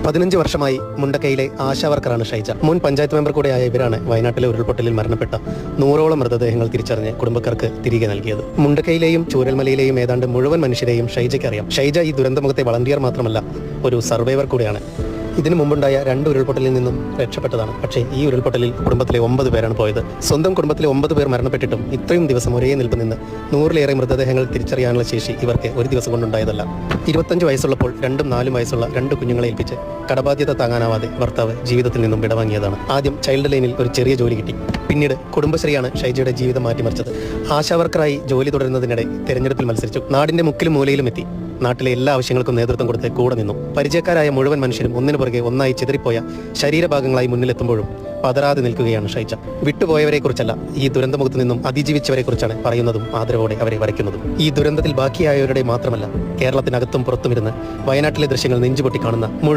15 വർഷമായി മുണ്ടക്കയിലെ ആശാവർക്കറാണ് ഷൈജ. മുൻ പഞ്ചായത്ത് മെമ്പർ കൂടെയായ ഇവരാണ് വയനാട്ടിലെ ഉരുൾപൊട്ടലിൽ മരണപ്പെട്ട 100ഓളം മൃതദേഹങ്ങൾ തിരിച്ചറിഞ്ഞ് കുടുംബക്കാർക്ക് തിരികെ നൽകിയത്. മുണ്ടക്കയിലെയും ചൂരൽമലയിലെയും ഏതാണ്ട് മുഴുവൻ മനുഷ്യരെയും ഷൈജയ്ക്ക് അറിയാം. ഷൈജ ഈ ദുരന്തമുഖത്തെ വളണ്ടിയർ മാത്രമല്ല, ഒരു സർവൈവർ കൂടെയാണ്. ഇതിനു മുമ്പുണ്ടായ 2 ഉരുൾപൊട്ടലിൽ നിന്നും രക്ഷപ്പെട്ടതാണ്. പക്ഷേ ഈ ഉരുൾപൊട്ടലിൽ കുടുംബത്തിലെ 9 പേരാണ് പോയത്. സ്വന്തം കുടുംബത്തിലെ 9 പേർ മരണപ്പെട്ടിട്ടും ഇത്രയും ദിവസം ഒരേ നിൽപ്പ് നിന്ന് 100ലേറെ മൃതദേഹങ്ങൾ തിരിച്ചറിയാനുള്ള ശേഷി ഇവർക്ക് ഒരു ദിവസം കൊണ്ടുണ്ടായതല്ല. 25 വയസ്സുള്ളപ്പോൾ 2ഉം 4ഉം വയസ്സുള്ള 2 കുഞ്ഞുങ്ങളെ ഏൽപ്പിച്ച് കടബാധ്യത താങ്ങാനാവാതെ ഭർത്താവ് ജീവിതത്തിൽ നിന്നും വിടവാങ്ങിയതാണ്. ആദ്യം ചൈൽഡ് ലൈനിൽ ഒരു ചെറിയ ജോലി കിട്ടി. പിന്നീട് കുടുംബശ്രീയാണ് ഷൈജയുടെ ജീവിതം മാറ്റിമറിച്ചത്. ആശാവർക്കറായി ജോലി തുടരുന്നതിനിടെ തെരഞ്ഞെടുപ്പിൽ മത്സരിച്ചു. നാടിന്റെ മുക്കിലും മൂലയിലും എത്തി. നാട്ടിലെ എല്ലാ ആവശ്യങ്ങൾക്കും നേതൃത്വം കൊടുത്ത് കൂടെ നിന്നു. പരിചയക്കാരായ മുഴുവൻ മനുഷ്യരും ഒന്നിനു പുറകെ ഒന്നായി ചിതറിപ്പോയ ശരീരഭാഗങ്ങളായി മുന്നിലെത്തുമ്പോഴും പതറാതെ നിൽക്കുകയാണ് ഷൈജ. വിട്ടുപോയവരെക്കുറിച്ചല്ല, ഈ ദുരന്തമുഖത്ത് നിന്നും അതിജീവിച്ചവരെക്കുറിച്ചാണ് പറയുന്നതും ആദരവോടെ അവരെ വരയ്ക്കുന്നതും. ഈ ദുരന്തത്തിൽ ബാക്കിയായവരുടെ മാത്രമല്ല, കേരളത്തിനകത്തും പുറത്തുമിരുന്ന് വയനാട്ടിലെ ദൃശ്യങ്ങൾ നെഞ്ചുപൊട്ടി കാണുന്ന